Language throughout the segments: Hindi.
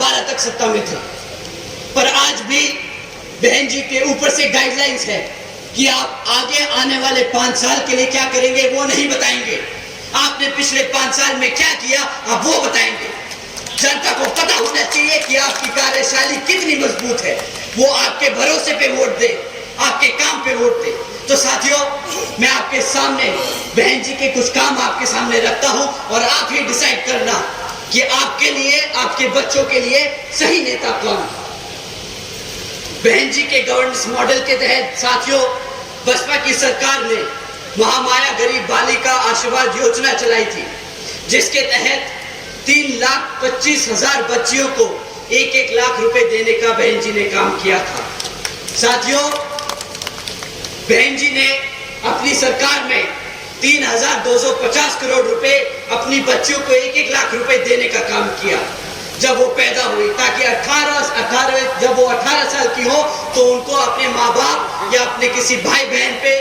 2012 तक सत्ता में थे, पर आज भी बहन जी के ऊपर से गाइडलाइंस है कि आप आगे आने वाले 5 साल के लिए क्या करेंगे वो नहीं बताएंगे। आपने पिछले 5 साल में क्या किया आप वो बताएंगे। जनता को पता होना चाहिए कि आपकी कार्यशैली कितनी मजबूत है, वो आपके भरोसे पे वोट दे, आपके काम पे वोट दे। तो साथियों, मैं आपके सामने बहन जी के कुछ काम आपके सामने रखता हूं और आप ही डिसाइड करना कि आपके लिए, आपके बच्चों के लिए सही नेता कौन है। बहन जी के गवर्नेंस मॉडल के तहत साथियों, बसपा की सरकार ने महामाया गरीब बालिका आशीर्वाद योजना चलाई थी, जिसके तहत 3,25,000 बच्चियों को 1-1 लाख रुपए देने का बहन जी ने काम किया था। साथियों, बहन जी ने अपनी सरकार में 3,250 करोड़ रुपए अपनी बच्चियों को 1-1 लाख रुपए देने का काम किया जब वो पैदा हुई, ताकि 18 जब वो 18 साल की हो तो उनको अपने माँ बाप या अपने किसी भाई बहन पे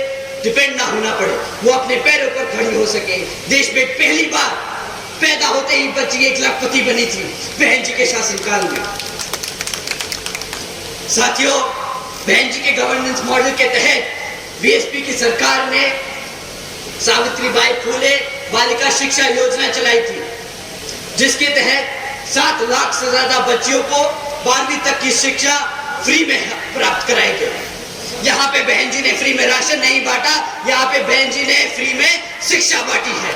डिपेंड ना होना पड़े, वो अपने पैरों पर खड़ी हो सके। देश में पहली बार पैदा होते ही बच्ची 1 लाखपति बनी थी बहन जी के शासनकाल में। साथियों, बहन जी के गवर्नेंस मॉडल के तहत बीएसपी की सरकार ने सावित्रीबाई फुले बालिका शिक्षा योजना चलाई थी, जिसके तहत 7 लाख से ज्यादा बच्चियों को 12वीं तक की शिक्षा फ्री में प्राप्त कराई गई। यहाँ पे बहन जी ने फ्री में राशन नहीं बांटा, यहाँ पे बहन जी ने फ्री में शिक्षा बांटी है।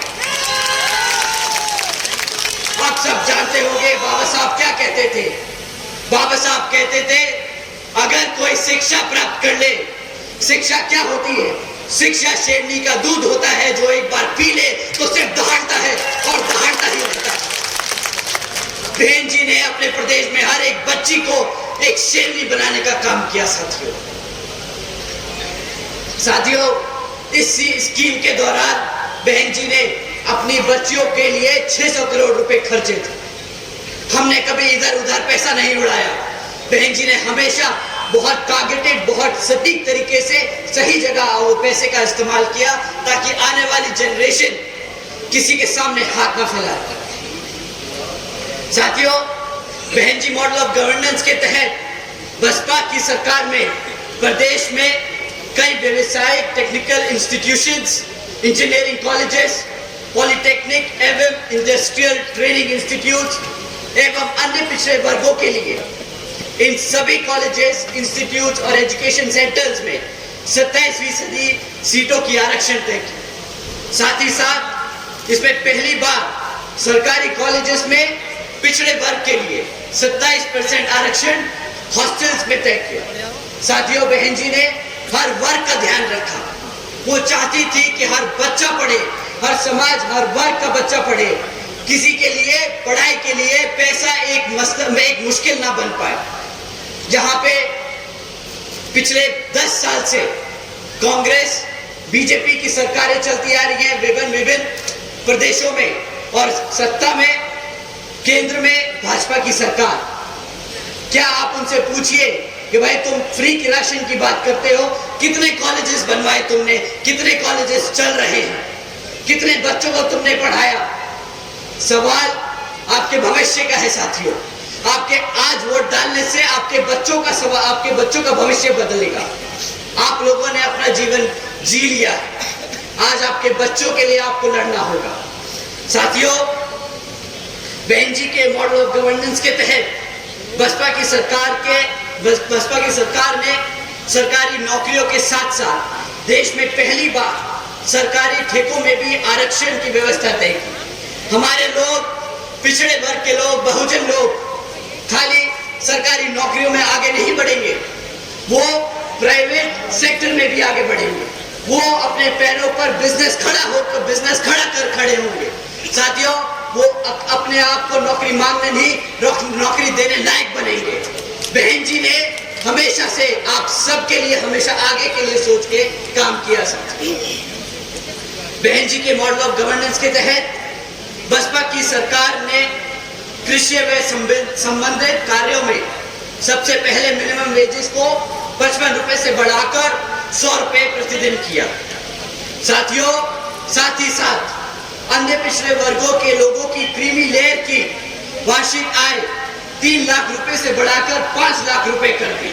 आप सब जानते होंगे बाबा साहब क्या कहते थे। बाबा साहब कहते थे, अगर कोई शिक्षा प्राप्त कर ले, शिक्षा क्या होती है? शिक्षा शेरनी का दूध होता है, जो एक बार पी ले तो सिर्फ दहाड़ता है और दहाड़ता ही रहता है। बहन जी ने अपने प्रदेश में हर एक बच्ची को एक शेरनी बनाने का काम किया। साथियों, इस स्कीम के दौरान बहन जी ने अपनी बच्चियों के लिए 600 करोड़ रुपए खर्चे थे। हमने कभी इधर उधर पैसा नहीं उड़ाया। बहन जी ने हमेशा बहुत टारगेटेड, बहुत सटीक तरीके से सही जगह वो पैसे का इस्तेमाल किया, ताकि आने वाली जनरेशन किसी के सामने हाथ ना फैलाए। साथियों, बहन जी मॉडल ऑफ गवर्नेंस के तहत बसपा की सरकार में प्रदेश में कई व्यवसायिक technical institutions, engineering colleges, polytechnic एवं इंडस्ट्रियल ट्रेनिंग इंस्टीट्यूट एवं अन्य पिछड़े वर्गों के लिए इन सभी कॉलेजेस, इंस्टीट्यूट और एजुकेशन सेंटर्स में 27% सीटों की आरक्षण तय की। साथ ही साथ इसमें पहली बार सरकारी कॉलेजेस में पिछड़े वर्ग के लिए 27% आरक्षण हॉस्टल्स में तय किया। साथियों, बहन जी ने हर वर्ग का ध्यान रखा। वो चाहती थी कि हर बच्चा पढ़े, हर समाज, हर वर्ग का बच्चा पढ़े। किसी के लिए पढ़ाई के लिए पैसा एक मुश्किल ना बन पाए। जहां पे पिछले 10 साल से कांग्रेस, बीजेपी की सरकारें चलती आ रही हैं विभिन्न प्रदेशों में, और सत्ता में केंद्र में भाजपा की सरकार। क्या आप उनसे पूछिए कि भाई तुम फ्री के राशन की बात करते हो, कितने कॉलेजेस बनवाए तुमने, कितने कॉलेजेस चल रहे हैं, कितने बच्चों को तुमने पढ़ाया? सवाल आपके भविष्य का है साथियों। आपके आज वोट डालने से आपके बच्चों का सवाल, आपके बच्चों का भविष्य बदलेगा। आप लोगों ने अपना जीवन जी लिया, आज आपके बच्चों के लिए आपको लड़ना होगा। साथियों, बहन जी के मॉडल ऑफ गवर्नेंस के तहत बसपा की सरकार ने सरकारी नौकरियों के साथ साथ देश में पहली बार सरकारी ठेकों में भी आरक्षण की व्यवस्था तय की। हमारे लोग, पिछड़े वर्ग के लोग, बहुजन लोग खाली सरकारी नौकरियों में आगे नहीं बढ़ेंगे, वो प्राइवेट सेक्टर में भी आगे बढ़ेंगे। वो अपने पैरों पर बिजनेस खड़ा कर खड़े होंगे। साथियों, वो अपने आप को नौकरी मांगने नहीं, नौकरी देने लायक बनेंगे। बहन जी ने हमेशा से आप सबके लिए, हमेशा आगे के लिए सोच के काम किया। बहन जी के मॉडल ऑफ गवर्नेंस के तहत बसपा की सरकार ने कृषि व संबंधित कार्यों में सबसे पहले मिनिमम वेजेस को 55 रुपए से बढ़ाकर 100 रुपए प्रतिदिन किया। साथियों, साथ ही साथ अन्य पिछड़े वर्गों के लोगों की क्रीमी लेयर की वार्षिक आय 3 लाख रुपए से बढ़ाकर 5 लाख रुपए कर दी,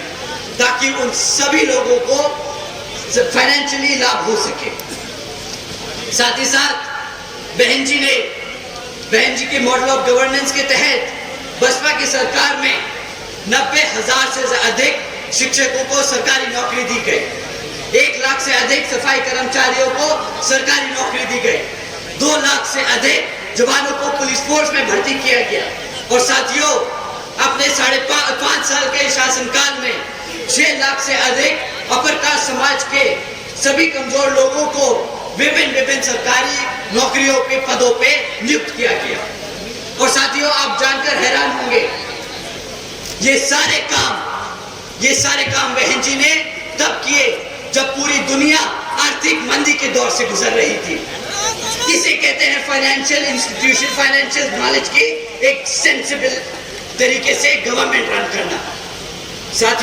ताकि उन सभी लोगों को फाइनेंशियली लाभ हो सके। साथ ही साथ बहन जी के मॉडल ऑफ गवर्नेंस के तहत बसपा की सरकार में 90,000 से अधिक शिक्षकों को सरकारी नौकरी दी गई, 1 लाख से अधिक सफाई कर्मचारियों को सरकारी नौकरी दी गई, 2 लाख से अधिक जवानों को पुलिस फोर्स में भर्ती किया गया। और साथियों, अपने 5.5 साल के शासनकाल में 6 लाख से अधिक अपर कास्ट समाज के सभी कमजोर लोगों को विभिन्न सरकारी नौकरियों के पदों पे नियुक्त किया गया। और साथियों, आप जानकर हैरान होंगे, ये सारे काम बहन जी ने तब किए जब पूरी दुनिया आर्थिक मंदी के दौर से गुजर रही थी। इसे कहते हैं फाइनेंशियल इंस्टीट्यूशन, फाइनेंशियल नॉलेज की एक सेंसिबल तरीके से गवर्नमेंट रन करना। साथ